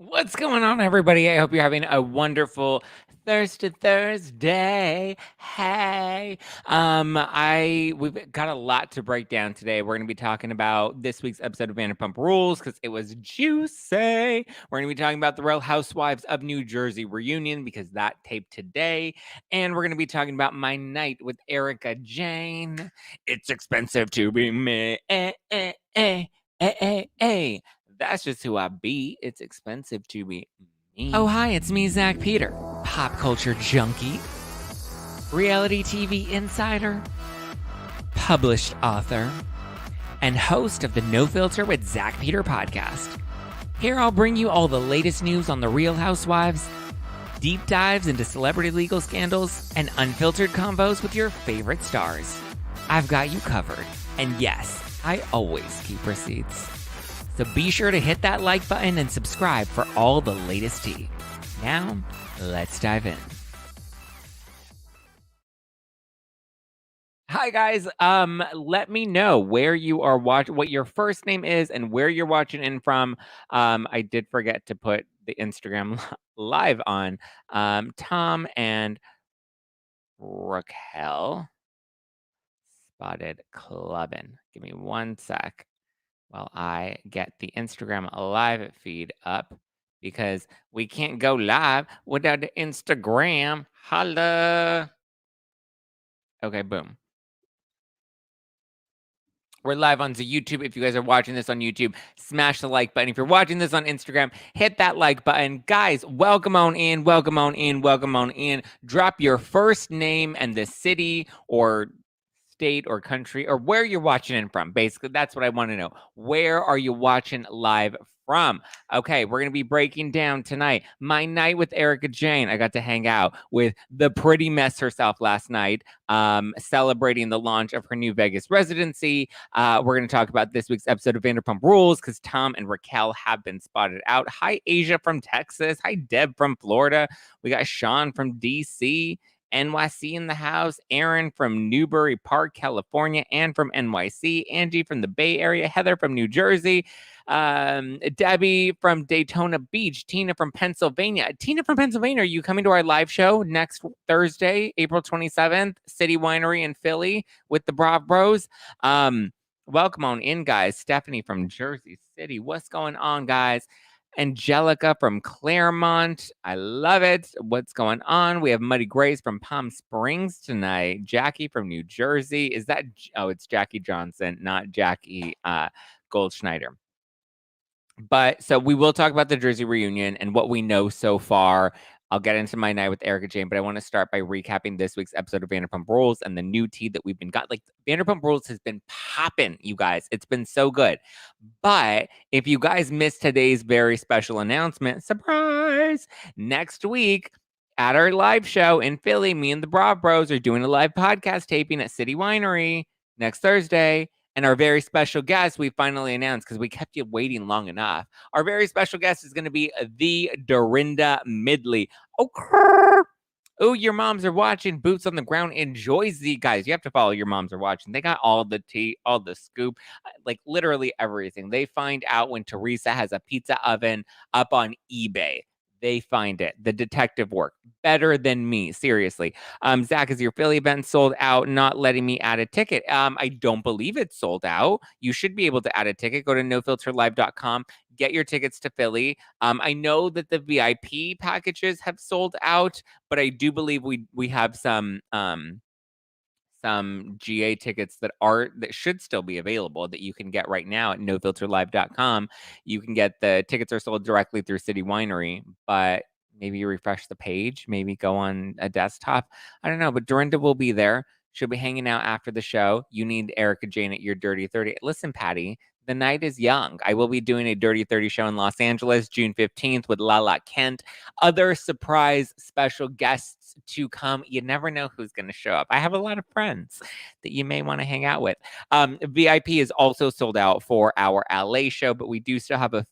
What's going on, everybody? I hope you're having a wonderful Thursday. Hey, we've got a lot to break down today. We're going to be talking about this week's episode of Vanderpump Rules because it was juicy. We're going to be talking about the Real Housewives of New Jersey reunion because that taped today, and we're going to be talking about my night with Erika Jayne. It's expensive to be me. That's just who I be. It's expensive to be me. Oh, hi, it's me, Zack Peter, pop culture junkie, reality TV insider, published author, and host of the No Filter with Zack Peter podcast. Here I'll bring you all the latest news on the Real Housewives, deep dives into celebrity legal scandals, and unfiltered convos with your favorite stars. I've got you covered. And yes, I always keep receipts. So be sure to hit that like button and subscribe for all the latest tea. Now, let's dive in. Hi guys, let me know where you are watching, what your first name is, and where you're watching in from. I did forget to put the Instagram live on. Tom and Raquel spotted clubbing. Give me one sec while I get the Instagram live feed up because we can't go live without the Instagram. Holla. Okay, boom. We're live on the YouTube. If you guys are watching this on YouTube, smash the like button. If you're watching this on Instagram, hit that like button. Guys, welcome on in, welcome on in, welcome on in. Drop your first name and the city or state or country or where you're watching in from. Basically, that's what I want to know. Where are you watching live from? Okay, we're going to be breaking down tonight my night with Erika Jayne. I got to hang out with the pretty mess herself last night, celebrating the launch of her new Vegas residency. We're going to talk about this week's episode of Vanderpump Rules because Tom and Raquel have been spotted out. Hi, Asia from Texas. Hi, Deb from Florida. We got Sean from DC. NYC in the house, Aaron from Newbury Park, California, and from NYC, Angie from the Bay Area, Heather from New Jersey, Debbie from Daytona Beach, Tina from Pennsylvania. Tina from Pennsylvania, are you coming to our live show next Thursday, April 27th, City Winery in Philly with the Brav Bros? Welcome on in, guys. Stephanie from Jersey City. What's going on, guys? Angelica from Claremont. I love it. What's going on? We have Muddy Grace from Palm Springs tonight. Jackie from New Jersey. Is that? Oh, it's Jackie Johnson, not Jackie Goldschneider. But so we will talk about the Jersey reunion and what we know so far. I'll get into my night with Erika Jayne, but I want to start by recapping this week's episode of Vanderpump Rules and the new tea that we've been got. Like Vanderpump Rules has been popping, you guys. It's been so good. But if you guys missed today's very special announcement, surprise! Next week at our live show in Philly, me and the Brav Bros are doing a live podcast taping at City Winery next Thursday. And our very special guest, we finally announced because we kept you waiting long enough. Our very special guest is going to be the Dorinda Midley. Oh, your moms are watching. Boots on the ground. Enjoys the guys. You have to follow your moms are watching. They got all the tea, all the scoop, like literally everything. They find out when Teresa has a pizza oven up on eBay. They find it. The detective work better than me. Seriously. Zach, is your Philly event sold out? Not letting me add a ticket. I don't believe it's sold out. You should be able to add a ticket. Go to nofilterlive.com. Get your tickets to Philly. I know that the VIP packages have sold out, but I do believe we have some GA tickets that should still be available that you can get right now at nofilterlive.com. You can get the tickets are sold directly through City Winery, but maybe you refresh the page, maybe go on a desktop. I don't know, but Dorinda will be there. She'll be hanging out after the show. You need Erika Jayne at your Dirty 30. Listen, Patty, the night is young. I will be doing a Dirty 30 show in Los Angeles, June 15th with Lala Kent. Other surprise special guests to come. You never know who's going to show up. I have a lot of friends that you may want to hang out with. VIP is also sold out for our LA show, but we do still have a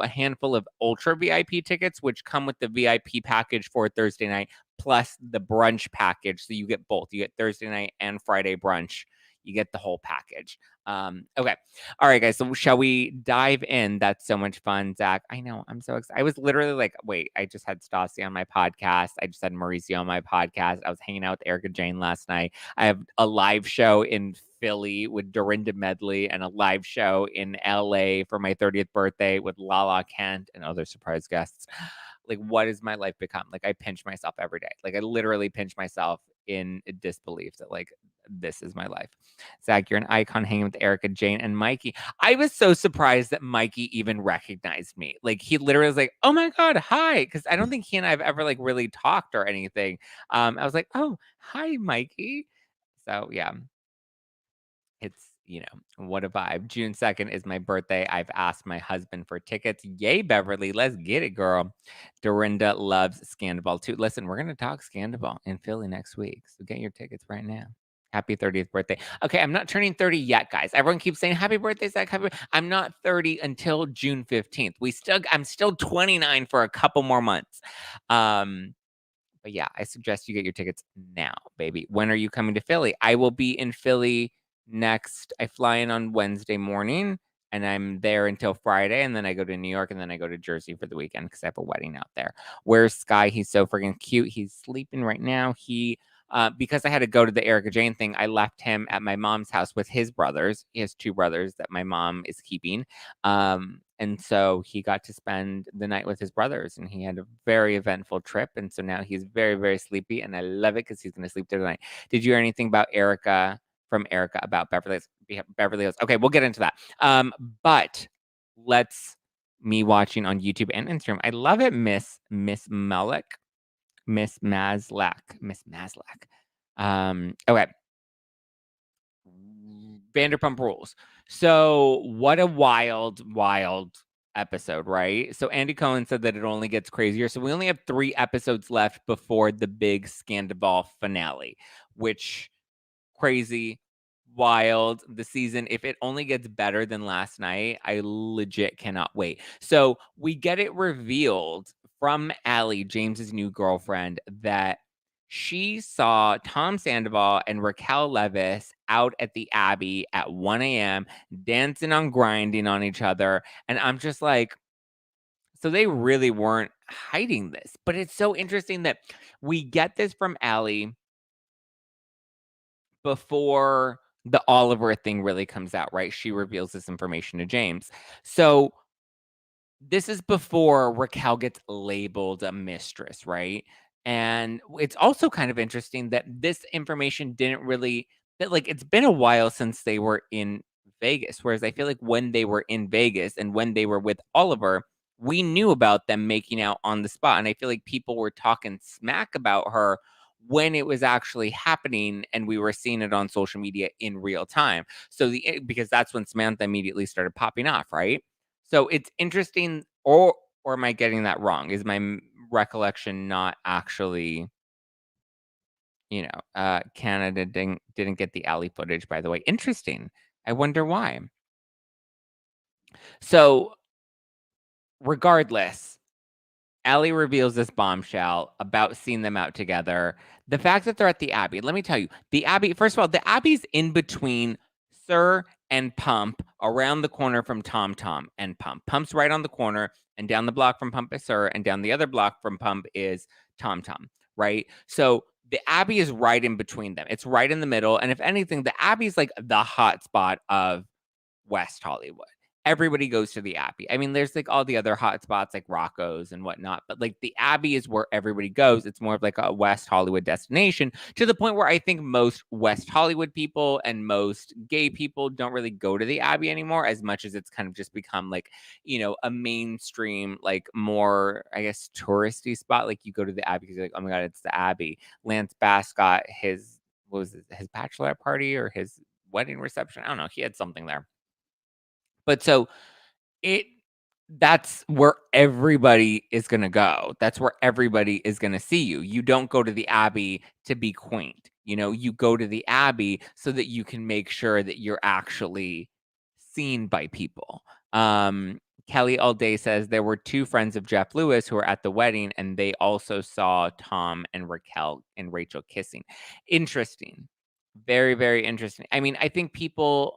handful of ultra VIP tickets, which come with the VIP package for Thursday night, plus the brunch package. So you get both. You get Thursday night and Friday brunch. You get the whole package. Okay. All right, guys. So shall we dive in? That's so much fun, Zach. I know. I'm so excited. I was literally like, wait, I just had Stassi on my podcast. I just had Mauricio on my podcast. I was hanging out with Erika Jayne last night. I have a live show in Philly with Dorinda Medley and a live show in LA for my 30th birthday with Lala Kent and other surprise guests. Like, what has my life become? Like, I pinch myself every day. Like, I literally pinch myself in disbelief that, like, this is my life. Zach, you're an icon hanging with Erika Jayne and Mikey. I was so surprised that Mikey even recognized me. Like, he literally was like, oh my God, hi. Because I don't think he and I have ever, like, really talked or anything. I was like, oh, hi, Mikey. So, yeah. It's, what a vibe. June 2nd is my birthday. I've asked my husband for tickets. Yay, Beverly. Let's get it, girl. Dorinda loves Sandoval too. Listen, we're going to talk Sandoval in Philly next week. So get your tickets right now. Happy 30th birthday. Okay, I'm not turning 30 yet, guys. Everyone keeps saying happy birthday, Zach. I'm not 30 until June 15th. I'm still 29 for a couple more months. But yeah, I suggest you get your tickets now, baby. When are you coming to Philly? I will be in Philly next. I fly in on Wednesday morning and I'm there until Friday. And then I go to New York and then I go to Jersey for the weekend because I have a wedding out there. Where's Sky? He's so freaking cute. He's sleeping right now. Because I had to go to the Erika Jayne thing, I left him at my mom's house with his brothers. He has 2 brothers that my mom is keeping. And so he got to spend the night with his brothers and he had a very eventful trip. And so now he's very, very sleepy and I love it because he's going to sleep through the night. Did you hear anything about Erika about Beverly Hills? Okay, we'll get into that. But let's me watching on YouTube and Instagram. I love it, Miss Malik. Miss Maslak. Okay. Vanderpump Rules. So what a wild episode, right? So Andy Cohen said that it only gets crazier. So we only have 3 episodes left before the big Sandoval finale, which crazy, wild. The season, if it only gets better than last night, I legit cannot wait. So we get it revealed from Allie, James's new girlfriend, that she saw Tom Sandoval and Raquel Leviss out at the Abbey at 1 a.m. dancing on grinding on each other. And I'm just like, so they really weren't hiding this. But it's so interesting that we get this from Allie before the Oliver thing really comes out, right? She reveals this information to James. So this is before Raquel gets labeled a mistress, right? And it's also kind of interesting that this information like it's been a while since they were in Vegas. Whereas I feel like when they were in Vegas and when they were with Oliver, we knew about them making out on the spot. And I feel like people were talking smack about her when it was actually happening and we were seeing it on social media in real time. So because that's when Samantha immediately started popping off, right? So it's interesting, or am I getting that wrong? Is my recollection not actually, Canada didn't get the alley footage, by the way. Interesting. I wonder why. So regardless, Allie reveals this bombshell about seeing them out together. The fact that they're at the Abbey, let me tell you, the Abbey, first of all, the Abbey's in between Sir and Pump, around the corner from Tom Tom and Pump. Pump's right on the corner, and down the block from Pump is Sir, and down the other block from Pump is Tom Tom, right? So the Abbey is right in between them. It's right in the middle. And if anything, the Abbey's like the hot spot of West Hollywood. Everybody goes to the Abbey. I mean, there's like all the other hot spots like Rocco's and whatnot, but like the Abbey is where everybody goes. It's more of like a West Hollywood destination, to the point where I think most West Hollywood people and most gay people don't really go to the Abbey anymore, as much as it's kind of just become like, a mainstream, like more, I guess, touristy spot. Like you go to the Abbey because you're like, oh my God, it's the Abbey. Lance Bass got his bachelorette party or his wedding reception. I don't know. He had something there. But so that's where everybody is going to go. That's where everybody is going to see you. You don't go to the Abbey to be quaint. You go to the Abbey so that you can make sure that you're actually seen by people. Kelly all day says there were 2 friends of Jeff Lewis who were at the wedding and they also saw Tom and Raquel and Rachel kissing. Interesting. Very, very interesting. I mean, I think people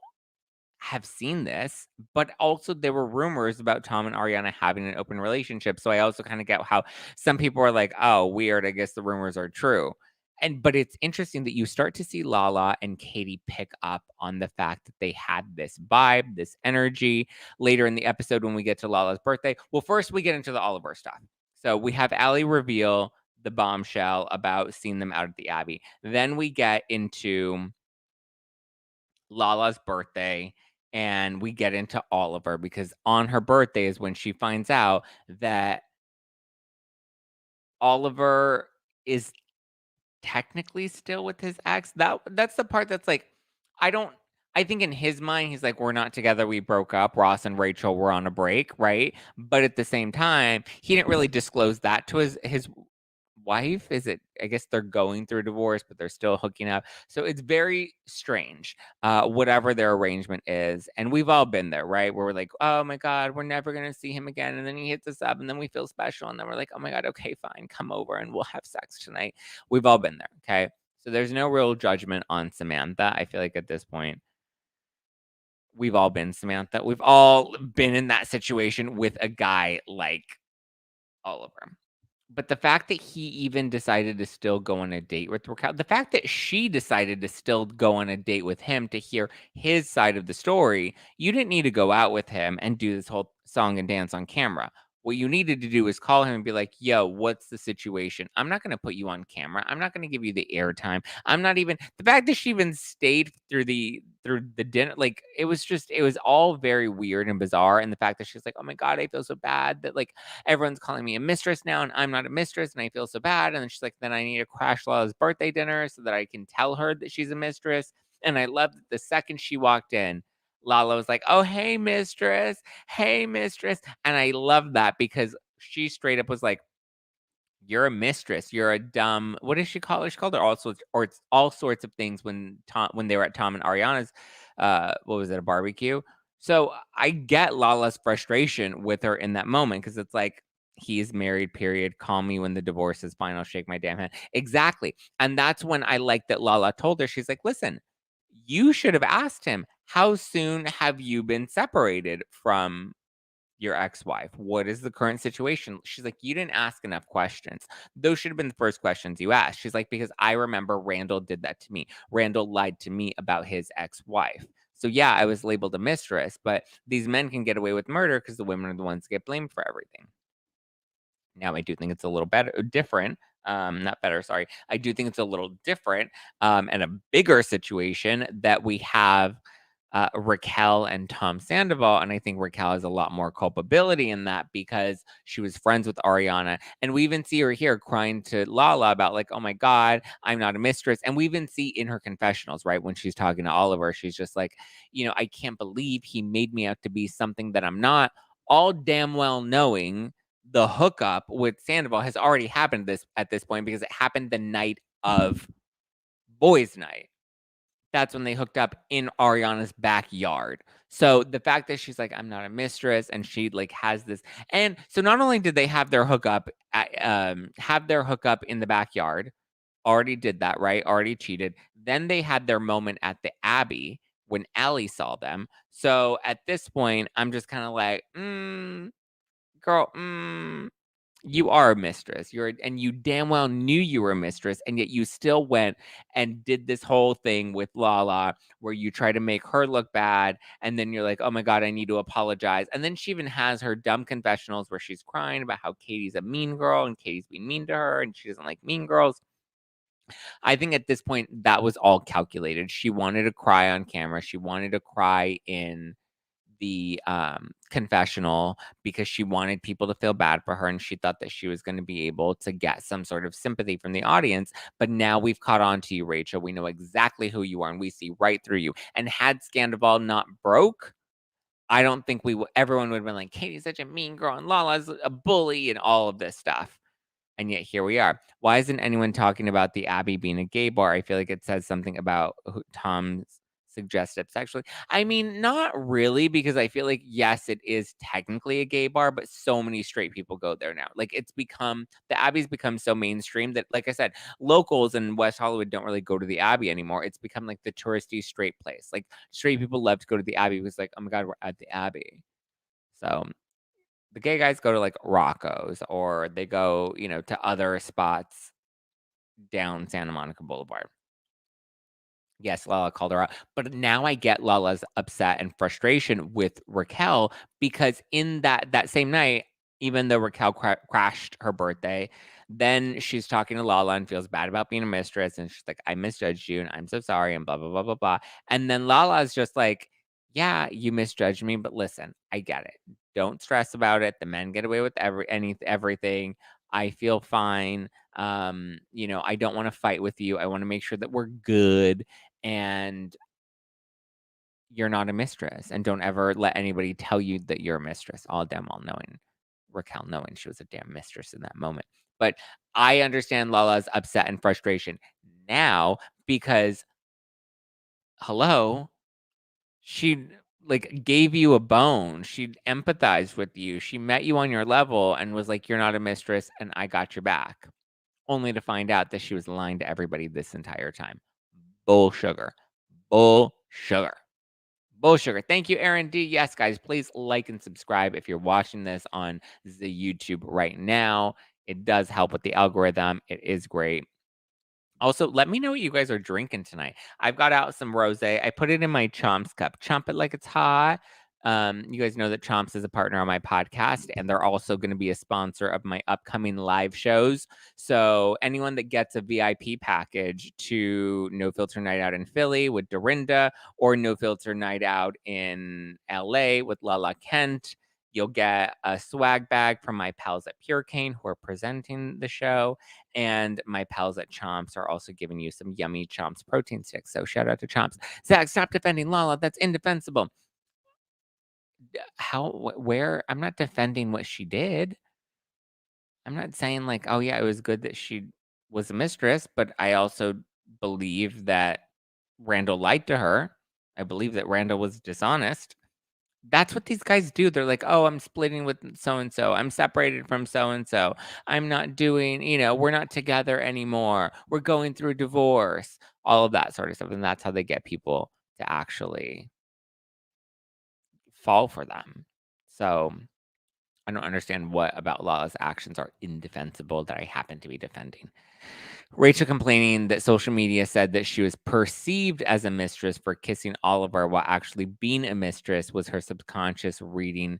have seen this, but also there were rumors about Tom and Ariana having an open relationship. So I also kind of get how some people are like, "Oh, weird. I guess the rumors are true." And but it's interesting that you start to see Lala and Katie pick up on the fact that they had this vibe, this energy later in the episode when we get to Lala's birthday. Well, first we get into the Oliver stuff. So we have Allie reveal the bombshell about seeing them out at the Abbey. Then we get into Lala's birthday and we get into Oliver because on her birthday is when she finds out that Oliver is technically still with his ex. That's the part that's like I don't I think in his mind he's like we're not together, we broke up. Ross and Rachel were on a break, right? But at the same time, he didn't really disclose that to his wife. Is it, I guess they're going through a divorce, but they're still hooking up. So it's very strange, whatever their arrangement is. And we've all been there, right? Where we're like, oh my God, we're never going to see him again. And then he hits us up and then we feel special. And then we're like, oh my God, okay, fine, come over and we'll have sex tonight. We've all been there. Okay. So there's no real judgment on Samantha. I feel like at this point, we've all been Samantha. We've all been in that situation with a guy like Oliver. But the fact that he even decided to still go on a date with Raquel, the fact that she decided to still go on a date with him to hear his side of the story, you didn't need to go out with him and do this whole song and dance on camera. What you needed to do is call him and be like, yo, what's the situation? I'm not going to put you on camera. I'm not going to give you the airtime. I'm not even the fact that she even stayed through the dinner. Like it was all very weird and bizarre. And the fact that she's like, oh my God, I feel so bad that like everyone's calling me a mistress now and I'm not a mistress and I feel so bad. And then she's like, then I need to crash Lala's birthday dinner so that I can tell her that she's a mistress. And I love that the second she walked in, Lala was like, oh, hey, mistress. Hey, mistress. And I love that because she straight up was like, you're a mistress. You're a dumb. What does she call her? She called her all sorts, or it's all sorts of things when they were at Tom and Ariana's, what was it, a barbecue? So I get Lala's frustration with her in that moment because it's like he's married. Period. Call me when the divorce is final. Shake my damn hand. Exactly. And that's when I like that Lala told her. She's like, listen, you should have asked him. How soon have you been separated from your ex-wife? What is the current situation? She's like, you didn't ask enough questions. Those should have been the first questions you asked. She's like, because I remember Randall did that to me. Randall lied to me about his ex-wife. So yeah, I was labeled a mistress, but these men can get away with murder because the women are the ones that get blamed for everything. Now I do think it's a little better different. Not better, sorry. I do think it's a little different and a bigger situation that we have Raquel and Tom Sandoval. And I think Raquel has a lot more culpability in that because she was friends with Ariana. And we even see her here crying to Lala about, like, oh my God, I'm not a mistress. And we even see in her confessionals, right, when she's talking to Oliver, she's just like, you know, I can't believe he made me out to be something that I'm not, all damn well knowing the hookup with Sandoval has already happened at this point because it happened the night of boys' night. That's when they hooked up in Ariana's backyard. So the fact that she's like, I'm not a mistress, and she like has this, and so not only did they have their hookup in the backyard, already did that, right? Already cheated. Then they had their moment at the Abbey when Allie saw them. So at this point, I'm just kind of like, girl, you are a mistress. And you damn well knew you were a mistress, and yet you still went and did this whole thing with Lala where you try to make her look bad, and then you're like, oh my God, I need to apologize. And then she even has her dumb confessionals where she's crying about how Katie's a mean girl and Katie's being mean to her and she doesn't like mean girls. I think at this point that was all calculated. She wanted to cry on camera. She wanted to cry in the confessional because she wanted people to feel bad for her and she thought that she was going to be able to get some sort of sympathy from the audience. But now we've caught on to you, Rachel. We know exactly who you are and we see right through you. And had Sandoval not broke, I don't think everyone would have been like, Katie's such a mean girl and Lala's a bully and all of this stuff. And yet here we are. Why isn't anyone talking about the Abbey being a gay bar? I feel like it says something about Tom's suggestive sexually. I mean, not really, because I feel like, yes, it is technically a gay bar, but so many straight people go there now. Like, it's become the Abbey's become so mainstream that, like I said, locals in West Hollywood don't really go to the Abbey anymore. It's become like the touristy straight place. Like, straight people love to go to the Abbey because, like, oh my God, we're at the Abbey. So the gay guys go to like Rocco's, or they go, to other spots down Santa Monica Boulevard. Yes, Lala called her out. But now I get Lala's upset and frustration with Raquel, because in that same night, even though Raquel crashed her birthday, then she's talking to Lala and feels bad about being a mistress. And she's like, I misjudged you and I'm so sorry, and blah, blah, blah, blah, blah. And then Lala's just like, yeah, you misjudged me, but listen, I get it. Don't stress about it. The men get away with everything. I feel fine. I don't want to fight with you. I want to make sure that we're good, and you're not a mistress, and don't ever let anybody tell you that you're a mistress. All damn well knowing, Raquel knowing she was a damn mistress in that moment. But I understand Lala's upset and frustration now, because hello, she like gave you a bone. She empathized with you. She met you on your level and was like, you're not a mistress and I got your back. Only to find out that she was lying to everybody this entire time. Bull sugar. Bull sugar. Bull sugar. Thank you, Aaron D. Yes, guys, please like and subscribe if you're watching this on the YouTube right now. It does help with the algorithm. It is great. Also, let me know what you guys are drinking tonight. I've got out some rosé. I put it in my Chomps cup. Chomp it like it's hot. You guys know that Chomps is a partner on my podcast, and they're also going to be a sponsor of my upcoming live shows. So anyone that gets a VIP package to No Filter Night Out in Philly with Dorinda, or No Filter Night Out in LA with Lala Kent, you'll get a swag bag from my pals at Pure Cane, who are presenting the show. And my pals at Chomps are also giving you some yummy Chomps protein sticks. So shout out to Chomps. Zach, stop defending Lala. That's indefensible. Where? I'm not defending what she did. I'm not saying like, oh yeah, it was good that she was a mistress, but I also believe that Randall lied to her. I believe that Randall was dishonest. That's what these guys do. They're like, "Oh, I'm splitting with so and so. I'm separated from so and so. I'm not doing, we're not together anymore. We're going through divorce." All of that sort of stuff. And that's how they get people to actually fall for them. So I don't understand what about Lala's actions are indefensible that I happen to be defending. Rachel complaining that social media said that she was perceived as a mistress for kissing Oliver, while actually being a mistress was her subconscious reading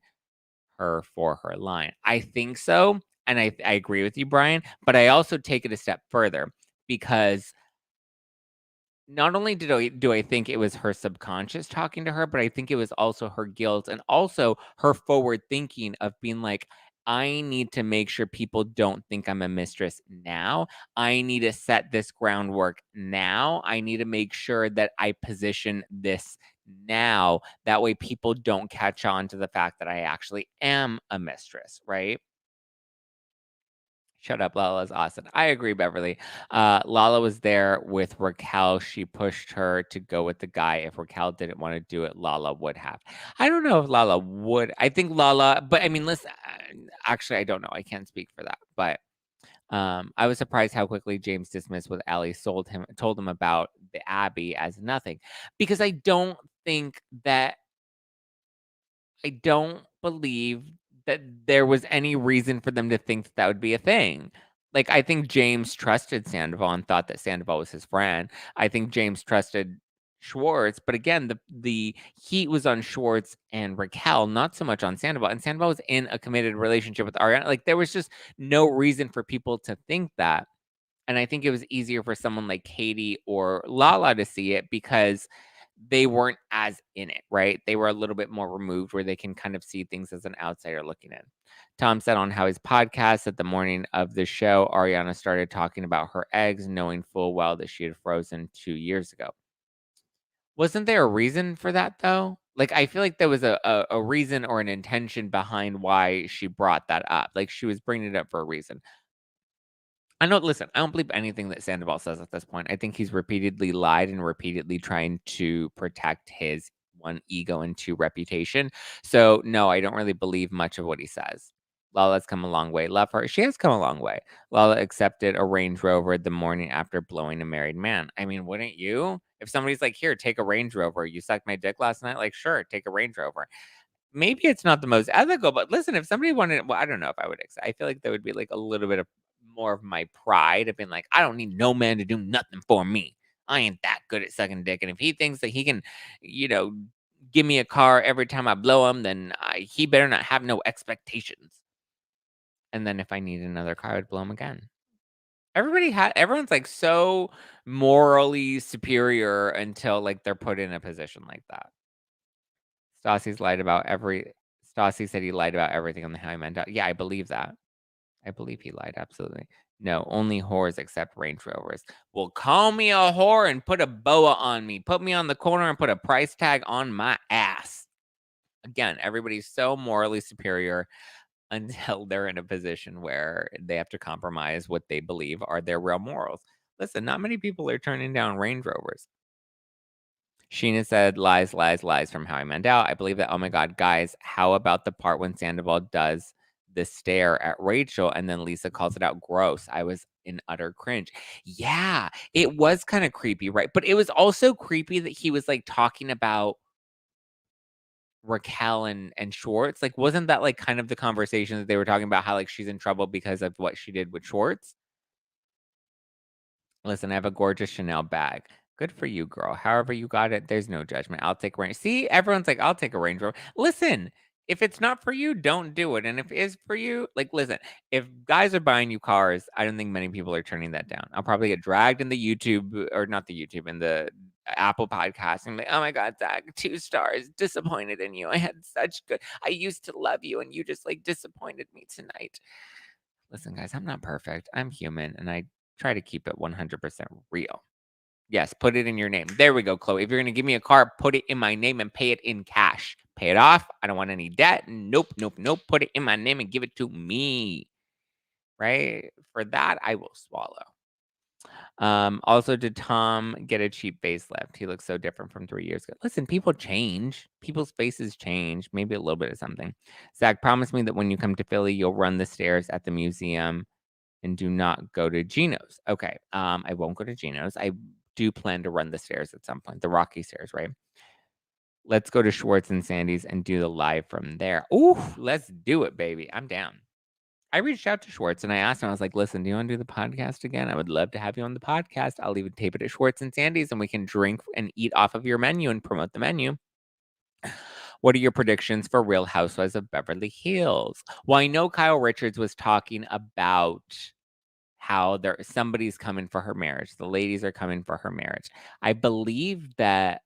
her for her line. I think so, and I agree with you, Brian, but I also take it a step further, because not only do I think it was her subconscious talking to her, but I think it was also her guilt, and also her forward thinking of being like, I need to make sure people don't think I'm a mistress now. I need to set this groundwork now. I need to make sure that I position this now. That way people don't catch on to the fact that I actually am a mistress, right? Shut up, Lala's awesome. I agree, Beverly. Lala was there with Raquel. She pushed her to go with the guy. If Raquel didn't want to do it, Lala would have. I don't know if Lala would. I think Lala, but I mean, listen, actually, I don't know. I can't speak for that. But I was surprised how quickly James dismissed what Allie told him about the Abbey as nothing, because I don't believe that there was any reason for them to think that would be a thing. Like, I think James trusted Sandoval and thought that Sandoval was his friend. I think James trusted Schwartz, but again, the heat was on Schwartz and Raquel, not so much on Sandoval. And Sandoval was in a committed relationship with Ariana. Like, there was just no reason for people to think that. And I think it was easier for someone like Katie or Lala to see it, because they weren't as in it, right? They were a little bit more removed, where they can kind of see things as an outsider looking in. Tom said on how his podcast that the morning of the show, Ariana started talking about her eggs, knowing full well that she had frozen 2 years ago. Wasn't there a reason for that, though? Like, I feel like there was a reason or an intention behind why she brought that up. Like, she was bringing it up for a reason. Listen, I don't believe anything that Sandoval says at this point. I think he's repeatedly lied and repeatedly trying to protect his one ego and two reputation. So no, I don't really believe much of what he says. Lala's come a long way. Love her. She has come a long way. Lala accepted a Range Rover the morning after blowing a married man. I mean, wouldn't you? If somebody's like, here, take a Range Rover. You sucked my dick last night. Like, sure, take a Range Rover. Maybe it's not the most ethical, but listen, if somebody wanted, well, I don't know if I would accept. I feel like there would be like a little bit of more of my pride of being like, I don't need no man to do nothing for me. I ain't that good at sucking dick. And if he thinks that he can, you know, give me a car every time I blow him, then he better not have no expectations. And then if I need another car, I would blow him again. Everyone's like so morally superior until like they're put in a position like that. Stassi's lied about every Stassi said he lied about everything on the How I Met Out. Yeah, I believe that. I believe he lied, absolutely. No, only whores accept Range Rovers. Well, call me a whore and put a boa on me. Put me on the corner and put a price tag on my ass. Again, everybody's so morally superior until they're in a position where they have to compromise what they believe are their real morals. Listen, not many people are turning down Range Rovers. Sheena said, lies, lies, lies from How I Met Out. I believe that. Oh my God, guys, how about the part when Sandoval does the stare at Rachel and then Lisa calls it out gross? I was in utter cringe. Yeah, it was kind of creepy, right? But it was also creepy that he was like talking about Raquel and Schwartz. Like, wasn't that like kind of the conversation that they were talking about how like she's in trouble because of what she did with Schwartz? Listen, I have a gorgeous Chanel bag. Good for you, girl. However you got it, there's no judgment. I'll take Range. See, everyone's like, I'll take a Range Rover. Listen, if it's not for you, don't do it. And if it is for you, like, listen, if guys are buying you cars, I don't think many people are turning that down. I'll probably get dragged in the YouTube, or not the YouTube, in the Apple podcast and be like, oh my God, Zach, 2 stars, disappointed in you. I had such good, I used to love you and you just like disappointed me tonight. Listen, guys, I'm not perfect. I'm human and I try to keep it 100% real. Yes, put it in your name. There we go, Chloe. If you're gonna give me a car, put it in my name and pay it in cash. Pay it off. I don't want any debt. Nope, nope, nope. Put it in my name and give it to me. Right? For that, I will swallow. Also, did Tom get a cheap facelift? He looks so different from 3 years ago. Listen, people change. People's faces change. Maybe a little bit of something. Zach, promise me that when you come to Philly, you'll run the stairs at the museum and do not go to Gino's. Okay. I won't go to Gino's. I do plan to run the stairs at some point, the Rocky stairs, right? Let's go to Schwartz and Sandy's and do the live from there. Ooh, let's do it, baby. I'm down. I reached out to Schwartz and I asked him, I was like, listen, do you want to do the podcast again? I would love to have you on the podcast. I'll even tape it at Schwartz and Sandy's and we can drink and eat off of your menu and promote the menu. What are your predictions for Real Housewives of Beverly Hills? Well, I know Kyle Richards was talking about how somebody's coming for her marriage. The ladies are coming for her marriage. I believe that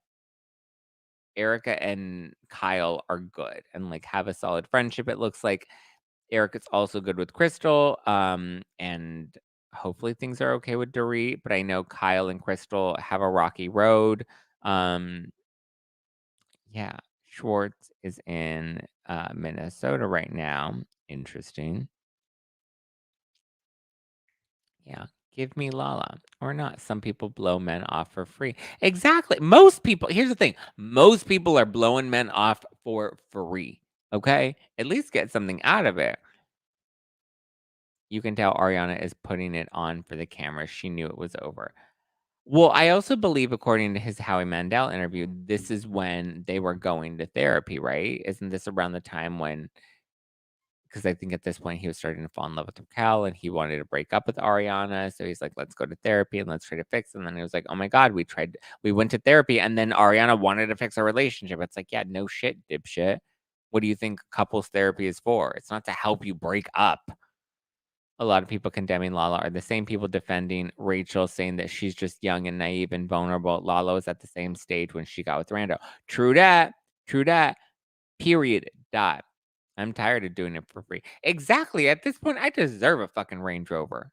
Erika and Kyle are good and like have a solid friendship. It looks like Erika's also good with Crystal. And hopefully things are okay with Dorit. But I know Kyle and Crystal have a rocky road. Yeah, Schwartz is in Minnesota right now. Interesting. Yeah. Give me Lala or not. Some people blow men off for free. Exactly. Most people, here's the thing, most people are blowing men off for free. Okay? At least get something out of it. You can tell Ariana is putting it on for the camera. She knew it was over. Well, I also believe, according to his Howie Mandel interview, this is when they were going to therapy, right? Isn't this around the time when, because I think at this point he was starting to fall in love with Raquel and he wanted to break up with Ariana. So he's like, let's go to therapy and let's try to fix it. And then he was like, oh my God, we went to therapy and then Ariana wanted to fix our relationship. It's like, yeah, no shit, dipshit. What do you think couples therapy is for? It's not to help you break up. A lot of people condemning Lala are the same people defending Rachel, saying that she's just young and naive and vulnerable. Lala was at the same stage when she got with Rando. True that. True that. Period. Dot. I'm tired of doing it for free. Exactly. At this point, I deserve a fucking Range Rover.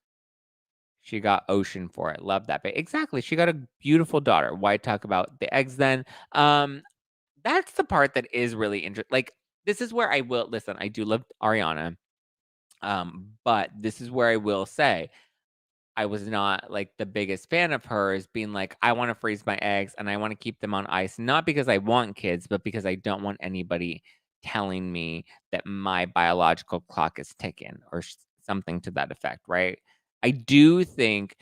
She got Ocean for it. Love that. But exactly. She got a beautiful daughter. Why talk about the eggs then? That's the part that is really interesting. Like, this is where I will listen. I do love Ariana. But this is where I will say I was not like the biggest fan of hers being like, I want to freeze my eggs and I want to keep them on ice, not because I want kids, but because I don't want anybody telling me that my biological clock is ticking or something to that effect, right? I do think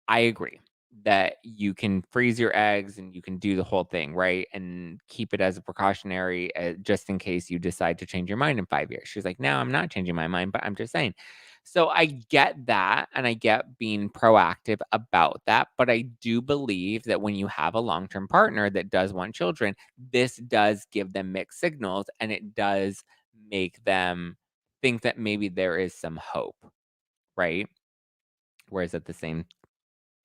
I agree that you can freeze your eggs and you can do the whole thing, right? And keep it as a precautionary, just in case you decide to change your mind in 5 years. She's like, no, I'm not changing my mind, but I'm just saying. So I get that, and I get being proactive about that, but I do believe that when you have a long-term partner that does want children, this does give them mixed signals, and it does make them think that maybe there is some hope, right? Whereas at the same,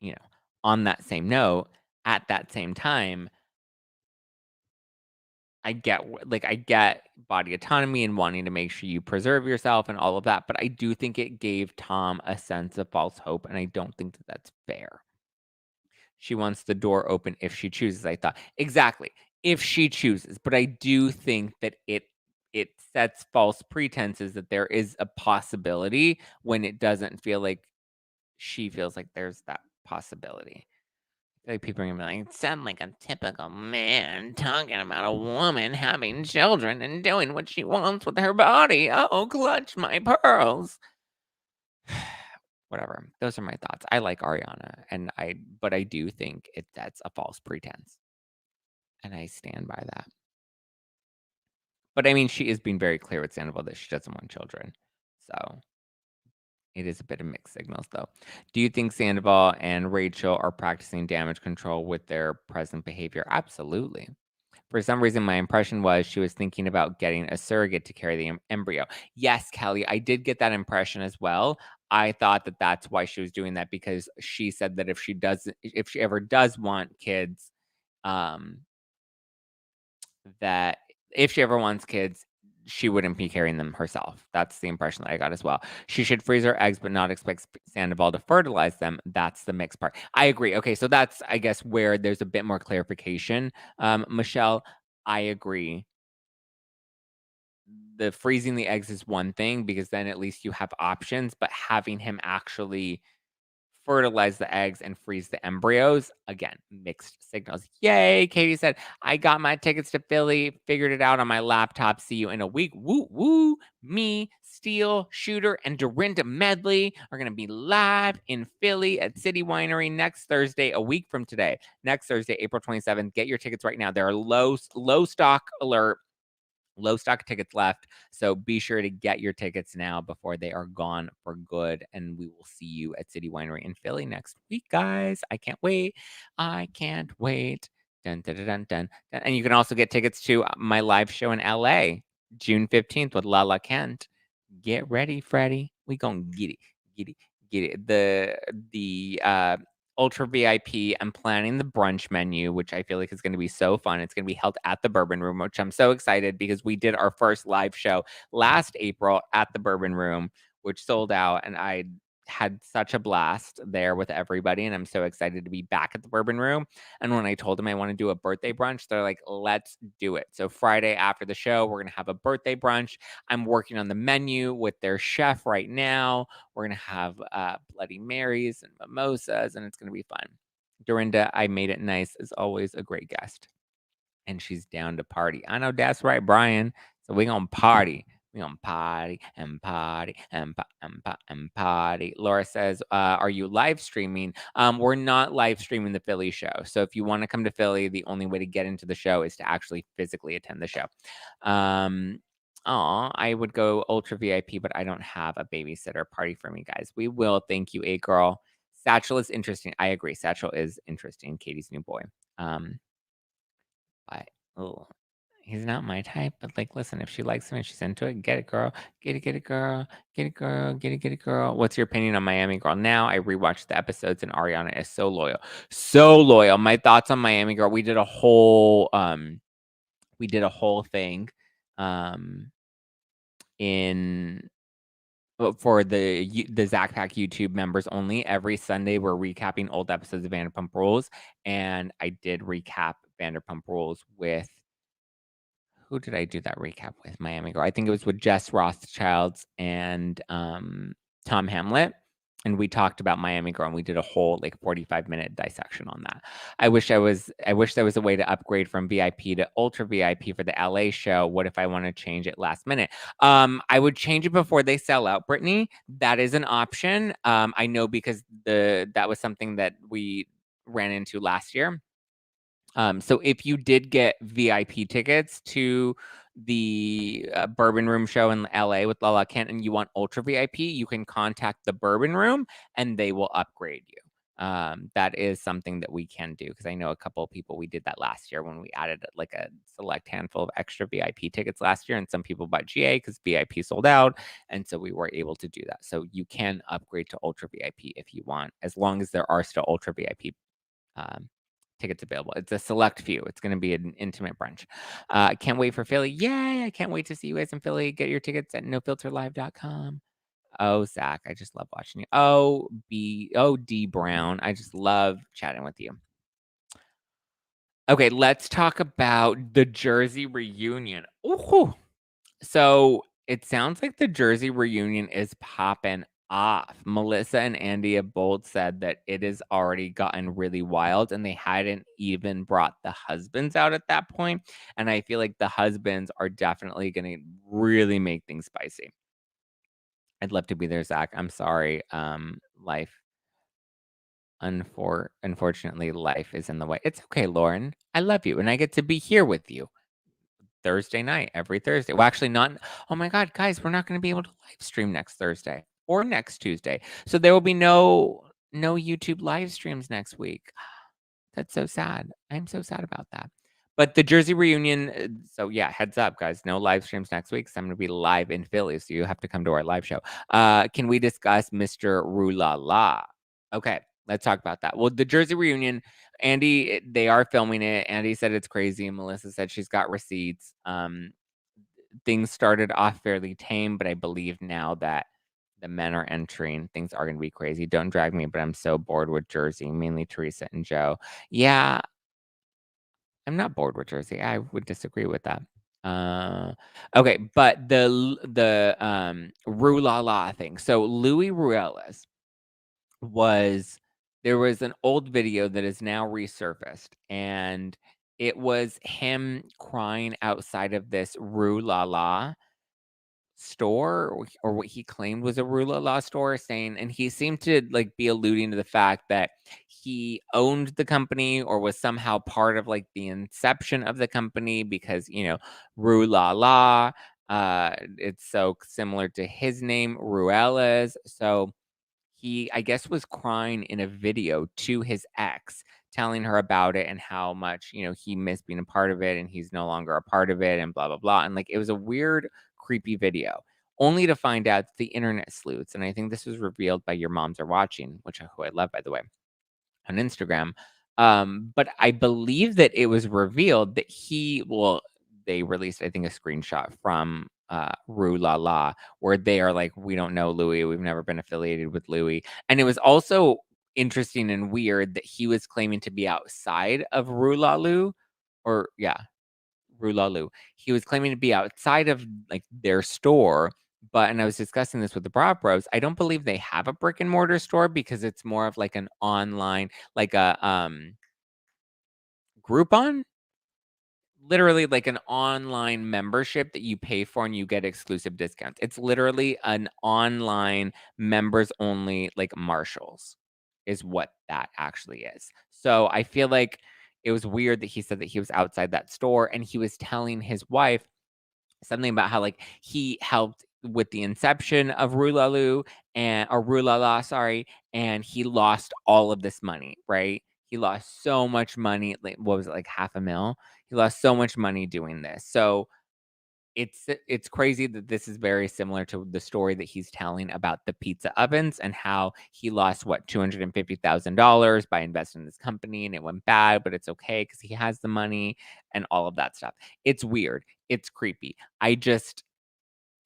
you know, on that same note, at that same time, I get body autonomy and wanting to make sure you preserve yourself and all of that, but I do think it gave Tom a sense of false hope, and I don't think that that's fair. She wants the door open if she chooses, I thought. Exactly, if she chooses, but I do think that it sets false pretenses that there is a possibility when it doesn't feel like she feels like there's that possibility. Like people are gonna be like, sound like a typical man talking about a woman having children and doing what she wants with her body. Oh, clutch my pearls. Whatever. Those are my thoughts. I like Ariana, but I do think that's a false pretense, and I stand by that. But I mean, she is being very clear with Sandoval that she doesn't want children, so it is a bit of mixed signals, though. Do you think Sandoval and Rachel are practicing damage control with their present behavior? Absolutely. For some reason, my impression was she was thinking about getting a surrogate to carry the embryo. Yes, Kelly, I did get that impression as well. I thought that that's why she was doing that, because she said that if she ever does want kids, um, that if she ever wants kids, she wouldn't be carrying them herself. That's the impression that I got as well. She should freeze her eggs, but not expect Sandoval to fertilize them. That's the mixed part. I agree. Okay, so that's, I guess, where there's a bit more clarification. Michelle, I agree. The freezing the eggs is one thing because then at least you have options, but having him actually fertilize the eggs and freeze the embryos. Again, mixed signals. Yay, Katie said, I got my tickets to Philly, figured it out on my laptop. See you in a week. Woo, woo. Me, Steele, Shooter, and Dorinda Medley are going to be live in Philly at City Winery next Thursday, a week from today. Next Thursday, April 27th. Get your tickets right now. There are low stock alert. Low stock tickets left, so be sure to get your tickets now before they are gone for good, and we will see you at City Winery in Philly next week, guys. I can't wait. I can't wait. Dun, dun, dun, dun, dun. And you can also get tickets to my live show in LA, June 15th with Lala Kent. Get ready, Freddie. We gonna get it, get it, get it. The Ultra VIP. I'm planning the brunch menu, which I feel like is going to be so fun. It's going to be held at the Bourbon Room, which I'm so excited because we did our first live show last April at the Bourbon Room, which sold out, and I had such a blast there with everybody, and I'm so excited to be back at the Bourbon Room. And when I told them I want to do a birthday brunch, they're like, let's do it. So Friday after the show, we're going to have a birthday brunch. I'm working on the menu with their chef right now. We're going to have Bloody Marys and mimosas, and it's going to be fun. Dorinda, I made it nice, is always a great guest. And she's down to party. I know that's right, Brian. So we're going to party. We're going to party and party and party. Laura says, are you live streaming? We're not live streaming the Philly show. So if you want to come to Philly, the only way to get into the show is to actually physically attend the show. I would go ultra VIP, but I don't have a babysitter party for me, guys. We will. Thank you, A girl. Satchel is interesting. I agree. Satchel is interesting. Katie's new boy. But oh, he's not my type. But like, listen, if she likes him and she's into it, get it, girl. Get it, girl. Get it, girl. Get it, girl. What's your opinion on Miami Girl? Now I rewatched the episodes and Ariana is so loyal. So loyal. My thoughts on Miami Girl. We did a whole thing in for the Zack Pack YouTube members only. Every Sunday, we're recapping old episodes of Vanderpump Rules, and I did recap Vanderpump Rules with who did I do that recap with? Miami Girl. I think it was with Jess Rothschilds and Tom Hamlet. and we talked about Miami Girl, and we did a whole like 45-minute dissection on that. I wish there was a way to upgrade from VIP to ultra VIP for the LA show. What if I want to change it last minute? I would change it before they sell out, Brittany. That is an option. I know because that was something that we ran into last year. So if you did get VIP tickets to the Bourbon Room show in LA with Lala Kent and you want Ultra VIP, you can contact the Bourbon Room and they will upgrade you. That is something that we can do because I know a couple of people, we did that last year when we added like a select handful of extra VIP tickets last year, and some people bought GA because VIP sold out, and so we were able to do that. So you can upgrade to Ultra VIP if you want, as long as there are still Ultra VIP tickets available. It's a select few. It's going to be an intimate brunch. Can't wait for Philly. Yay! I can't wait to see you guys in Philly. Get your tickets at nofilterlive.com. Oh, Zach, I just love watching you. Oh, D Brown, I just love chatting with you. Okay, let's talk about the Jersey reunion. Ooh. So it sounds like the Jersey reunion is popping off. Melissa and Andy have both said that it has already gotten really wild, and they hadn't even brought the husbands out at that point. And I feel like the husbands are definitely going to really make things spicy. I'd love to be there, Zach. I'm sorry. Life. Unfortunately, life is in the way. It's okay, Lauren. I love you, and I get to be here with you Thursday night, every Thursday. Well, actually, not. Oh my God, guys, we're not going to be able to live stream next Thursday or next Tuesday, so there will be no YouTube live streams next week. That's so sad. I'm so sad about that. But the Jersey reunion, so yeah, heads up, guys. No live streams next week. So I'm going to be live in Philly, so you have to come to our live show. Can we discuss Mr. Rulala? Okay, let's talk about that. Well, the Jersey reunion, Andy, they are filming it. Andy said it's crazy, and Melissa said she's got receipts. Things started off fairly tame, but I believe now that the men are entering, things are going to be crazy. Don't drag me, but I'm so bored with Jersey, mainly Teresa and Joe. Yeah, I'm not bored with Jersey. I would disagree with that. Okay, but the Rue La La thing. So Louis Ruelas there was an old video that is now resurfaced, and it was him crying outside of this Rue La La store, or what he claimed was a Rue La La store, saying, and he seemed to like be alluding to the fact that he owned the company or was somehow part of like the inception of the company because, Rue La La, it's so similar to his name, Ruelas. So he, I guess, was crying in a video to his ex, telling her about it and how much, he missed being a part of it and he's no longer a part of it and blah, blah, blah. And like, it was a weird, creepy video, only to find out the internet sleuths. And I think this was revealed by Your Moms Are Watching, who I love, by the way, on Instagram. But I believe that it was revealed that they released, I think, a screenshot from Rue La La, where they are like, we don't know Louis. We've never been affiliated with Louis. And it was also interesting and weird that he was claiming to be outside of Rue La Lu, or yeah, Rue La Lu. He was claiming to be outside of like their store. And I was discussing this with the Bra Bros. I don't believe they have a brick and mortar store because it's more of like an online, like a Groupon, literally like an online membership that you pay for and you get exclusive discounts. It's literally an online members only, like Marshalls is what that actually is. So I feel like it was weird that he said that he was outside that store and he was telling his wife something about how like he helped with the inception of Rue La Lu or Rue La La, sorry, and he lost all of this money, right? He lost so much money, like what was it, like $500,000? He lost so much money doing this. So it's crazy that this is very similar to the story that he's telling about the pizza ovens and how he lost $250,000 by investing in this company and it went bad, but it's okay because he has the money and all of that stuff. It's weird. It's creepy.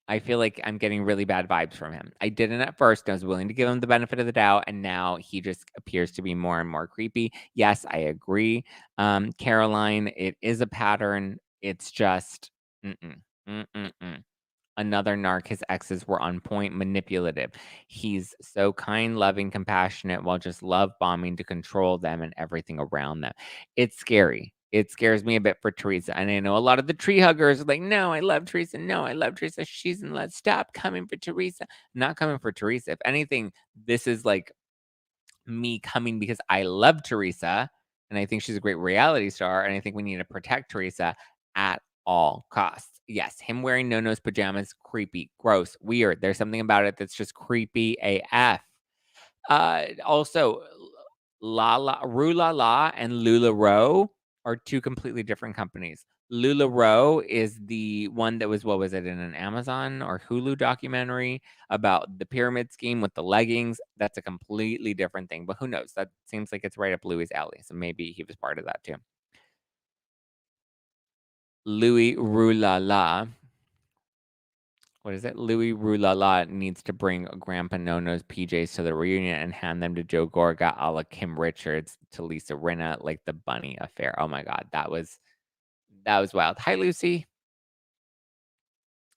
I feel like I'm getting really bad vibes from him. I didn't at first. I was willing to give him the benefit of the doubt, and now he just appears to be more and more creepy. Yes, I agree. Caroline, it is a pattern. It's just, mm-mm, mm-mm-mm. Another narc, his exes were on point, manipulative. He's so kind, loving, compassionate, while just love bombing to control them and everything around them. It's scary. It scares me a bit for Teresa. And I know a lot of the tree huggers are like, no, I love Teresa. No, I love Teresa. She's in love. Stop coming for Teresa. Not coming for Teresa. If anything, this is like me coming because I love Teresa and I think she's a great reality star. And I think we need to protect Teresa at all costs. Yes, him wearing no-nose pajamas, creepy, gross, weird. There's something about it that's just creepy AF. Also, Rue La La and LuLaRoe are two completely different companies. LuLaRoe is the one that was, what was it, in an Amazon or Hulu documentary about the pyramid scheme with the leggings. That's a completely different thing, but who knows? That seems like it's right up Louis' alley. So maybe he was part of that too. Louis Rue La La. What is it? Louis Rue La La needs to bring Grandpa No-No's PJs to the reunion and hand them to Joe Gorga a la Kim Richards to Lisa Rinna, like the bunny affair. Oh my God, that was wild. Hi, Lucy.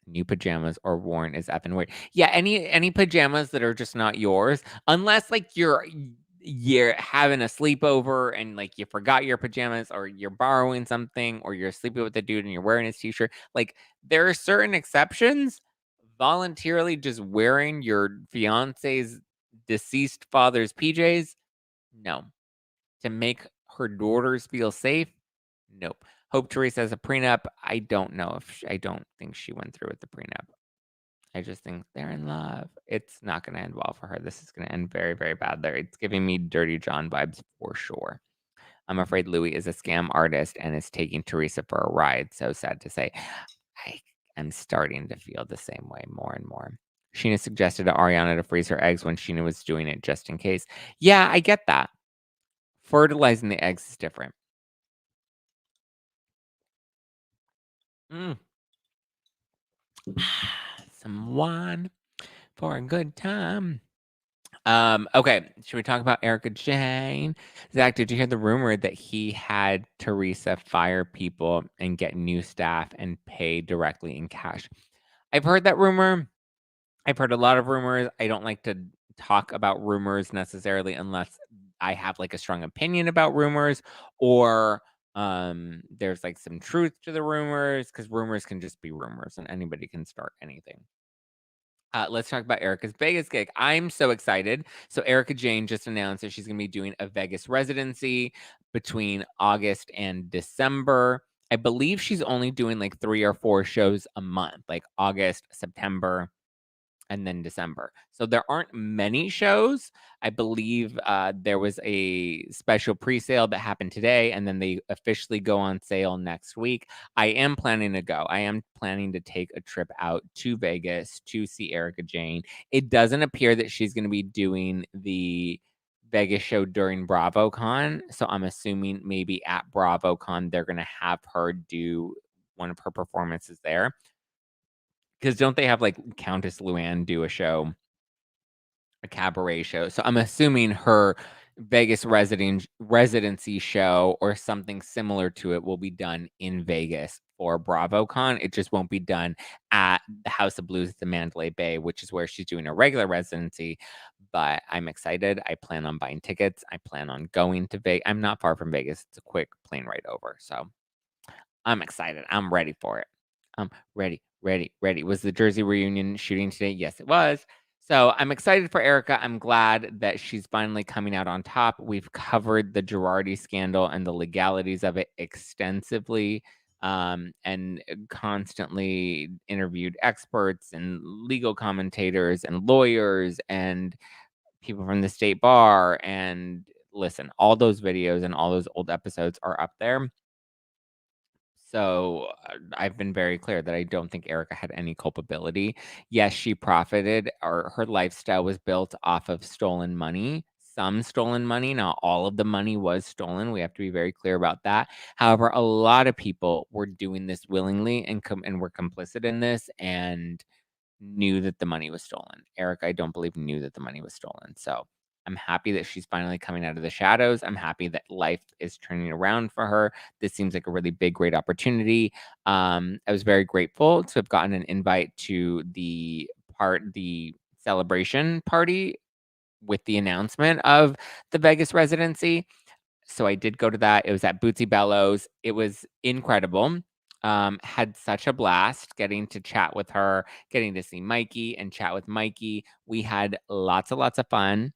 New pajamas or worn is effing weird. Yeah, any pajamas that are just not yours, unless like you're having a sleepover and like you forgot your pajamas or you're borrowing something or you're sleeping with a dude and you're wearing his t-shirt. Like there are certain exceptions. Voluntarily just wearing your fiance's deceased father's PJs, no. To make her daughters feel safe, nope. Hope Teresa has a prenup. I don't know if I don't think she went through with the prenup. I just think they're in love. It's not going to end well for her. This is going to end very, very bad there. It's giving me Dirty John vibes for sure. I'm afraid Louis is a scam artist and is taking Teresa for a ride. So sad to say. I am starting to feel the same way more and more. Sheena suggested to Ariana to freeze her eggs when Sheena was doing it just in case. Yeah, I get that. Fertilizing the eggs is different. Mm. Some wine for a good time. Okay, should we talk about Erika Jayne? Zach, did you hear the rumor that he had Teresa fire people and get new staff and pay directly in cash? I've heard that rumor. I've heard a lot of rumors. I don't like to talk about rumors necessarily unless I have like a strong opinion about rumors or there's like some truth to the rumors because rumors can just be rumors and anybody can start anything. Let's talk about Erika's Vegas gig. I'm so excited. So Erika Jayne just announced that she's going to be doing a Vegas residency between August and December. I believe she's only doing like 3 or 4 shows a month, like August, September, and then December. So there aren't many shows. I believe there was a special pre-sale that happened today, and then they officially go on sale next week. I am planning to go. I am planning to take a trip out to Vegas to see Erika Jayne. It doesn't appear that she's going to be doing the Vegas show during BravoCon. So I'm assuming maybe at BravoCon, they're going to have her do one of her performances there. Because don't they have like Countess Luann do a show, a cabaret show? So I'm assuming her Vegas residency show or something similar to it will be done in Vegas for BravoCon. It just won't be done at the House of Blues at the Mandalay Bay, which is where she's doing a regular residency. But I'm excited. I plan on buying tickets. I plan on going to Vegas. I'm not far from Vegas. It's a quick plane ride over. So I'm excited. I'm ready for it. I'm ready, ready, ready. Was the Jersey reunion shooting today? Yes, it was. So I'm excited for Erika. I'm glad that she's finally coming out on top. We've covered the Girardi scandal and the legalities of it extensively and constantly interviewed experts and legal commentators and lawyers and people from the state bar. And listen, all those videos and all those old episodes are up there. So I've been very clear that I don't think Erika had any culpability. Yes, she profited, or her lifestyle was built off of stolen money. Some stolen money, not all of the money was stolen. We have to be very clear about that. However, a lot of people were doing this willingly and were complicit in this and knew that the money was stolen. Erika, I don't believe knew that the money was stolen. So I'm happy that she's finally coming out of the shadows. I'm happy that life is turning around for her. This seems like a really big, great opportunity. I was very grateful to have gotten an invite to the celebration party with the announcement of the Vegas residency. So I did go to that. It was at Bootsy Bellows. It was incredible. Had such a blast getting to chat with her, getting to see Mikey and chat with Mikey. We had lots of fun.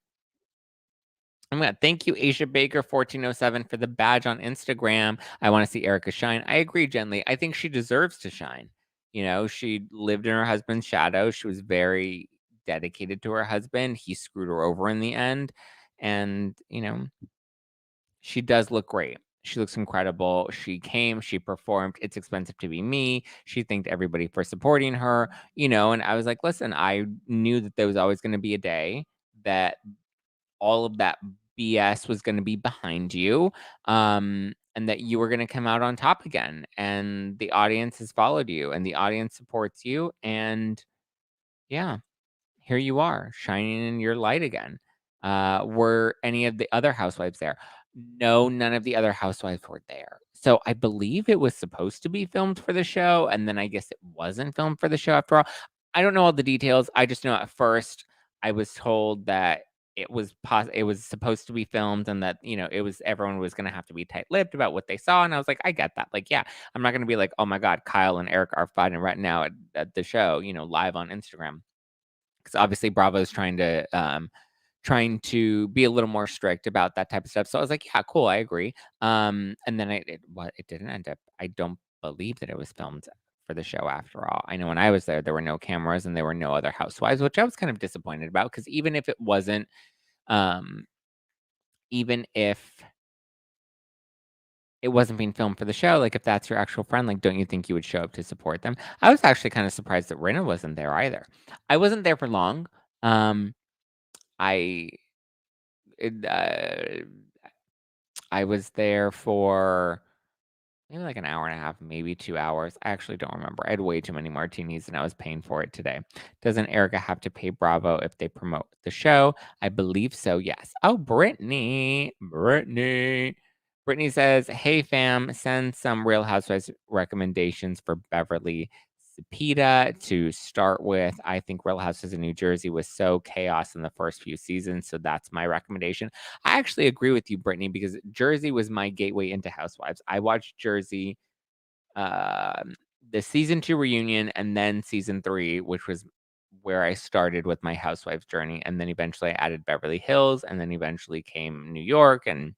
I'm gonna thank you, Asia Baker 1407 for the badge on Instagram. I want to see Erika shine. I agree, Jenly. I think she deserves to shine. You know, she lived in her husband's shadow. She was very dedicated to her husband. He screwed her over in the end. And, you know, she does look great. She looks incredible. She came, she performed. It's expensive to be me. She thanked everybody for supporting her, you know, and I was like, listen, I knew that there was always going to be a day that all of that BS was going to be behind you, and that you were going to come out on top again. And the audience has followed you, and the audience supports you. And yeah, here you are, shining in your light again. Were any of the other housewives there? No, none of the other housewives were there. So I believe it was supposed to be filmed for the show, and then I guess it wasn't filmed for the show after all. I don't know all the details. I just know at first I was told that it was supposed to be filmed, and that, you know, it was everyone was gonna have to be tight-lipped about what they saw. And I was like, I get that. Like, yeah, I'm not gonna be like, oh my God, Kyle and Eric are fighting right now at the show, you know, live on Instagram. Because obviously Bravo's trying to be a little more strict about that type of stuff. So I was like, yeah, cool, I agree. And then it didn't end up. I don't believe that it was filmed for the show after all. I know when I was there were no cameras and there were no other housewives, which I was kind of disappointed about, because even if it wasn't, um, even if it wasn't being filmed for the show, like if that's your actual friend, like don't you think you would show up to support them? I was actually kind of surprised that Rinna wasn't there either. I wasn't there for long. I it, I was there for maybe like an hour and a half, maybe 2 hours. I actually don't remember. I had way too many martinis and I was paying for it today. Doesn't Erica have to pay Bravo if they promote the show? I believe so, yes. Oh, Brittany says, "Hey fam, send some Real Housewives recommendations for Beverly Cepeda to start with. I think Real Houses of New Jersey was so chaos in the first few seasons, so that's my recommendation." I actually agree with you, Brittany, because Jersey was my gateway into Housewives. I watched Jersey, the season 2 reunion, and then season 3, which was where I started with my Housewives journey, and then eventually I added Beverly Hills, and then eventually came New York, and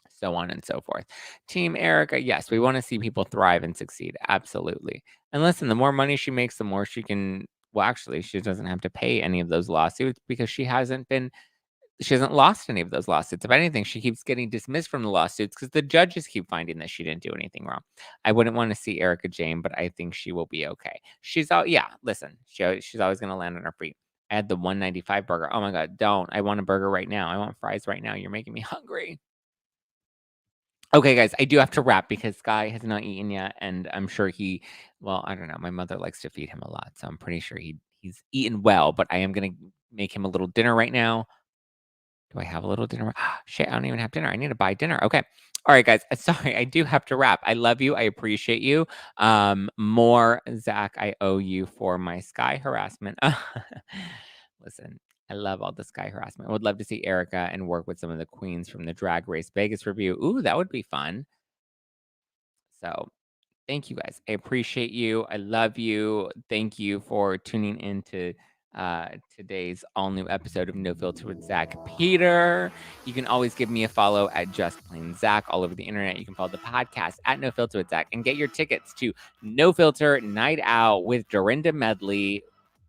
so on and so forth. Team Erica, yes, we want to see people thrive and succeed. Absolutely. And listen, the more money she makes, the more she can. Well, actually, she doesn't have to pay any of those lawsuits because she hasn't lost any of those lawsuits. If anything, she keeps getting dismissed from the lawsuits because the judges keep finding that she didn't do anything wrong. I wouldn't want to see Erika Jayne, but I think she will be okay. She's all, yeah, listen, she's always going to land on her feet. I had the 195 burger. Oh my God, don't. I want a burger right now. I want fries right now. You're making me hungry. Okay, guys, I do have to wrap because Sky has not eaten yet, and I'm sure well, I don't know. My mother likes to feed him a lot, so I'm pretty sure he's eaten well. But I am gonna make him a little dinner right now. Do I have a little dinner? Shit, I don't even have dinner. I need to buy dinner. Okay. All right, guys. Sorry, I do have to wrap. I love you. I appreciate you. More Zach, I owe you for my Sky harassment. Listen, I love all the Sky harassment. I would love to see Erica and work with some of the queens from the Drag Race Vegas review. Ooh, that would be fun. So thank you guys. I appreciate you. I love you. Thank you for tuning in to today's all new episode of No Filter with Zack Peter. You can always give me a follow at Just Plain Zack all over the internet. You can follow the podcast at No Filter with Zack and get your tickets to No Filter Night Out with Dorinda Medley.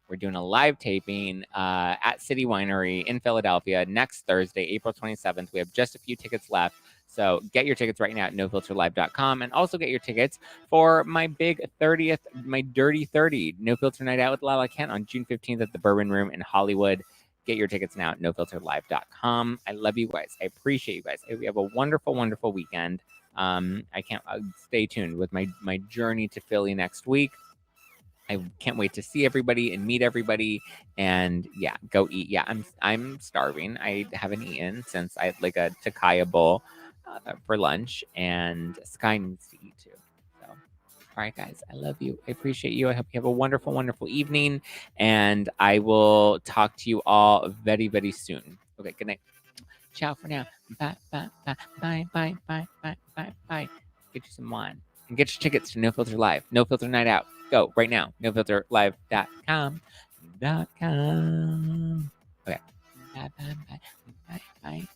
We're doing a live taping at City Winery in Philadelphia next Thursday, April 27th. We have just a few tickets left. So get your tickets right now at nofilterlive.com, and also get your tickets for my big 30th, my Dirty 30 No Filter Night Out with Lala Kent on June 15th at the Bourbon Room in Hollywood. Get your tickets now at nofilterlive.com. I love you guys. I appreciate you guys. We have a wonderful, wonderful weekend. I can't stay tuned with my journey to Philly next week. I can't wait to see everybody and meet everybody and yeah, go eat. Yeah, I'm starving. I haven't eaten since I had like a Takaya bowl for lunch, and Sky needs to eat too. So, all right, guys, I love you. I appreciate you. I hope you have a wonderful, wonderful evening, and I will talk to you all very, very soon. Okay, good night. Ciao for now. Bye, bye, bye, bye, bye, bye, bye, bye, bye. Get you some wine and get your tickets to No Filter Live, No Filter Night Out. Go right now. NoFilterLive.com. .com. Okay. Bye, bye, bye, bye, bye.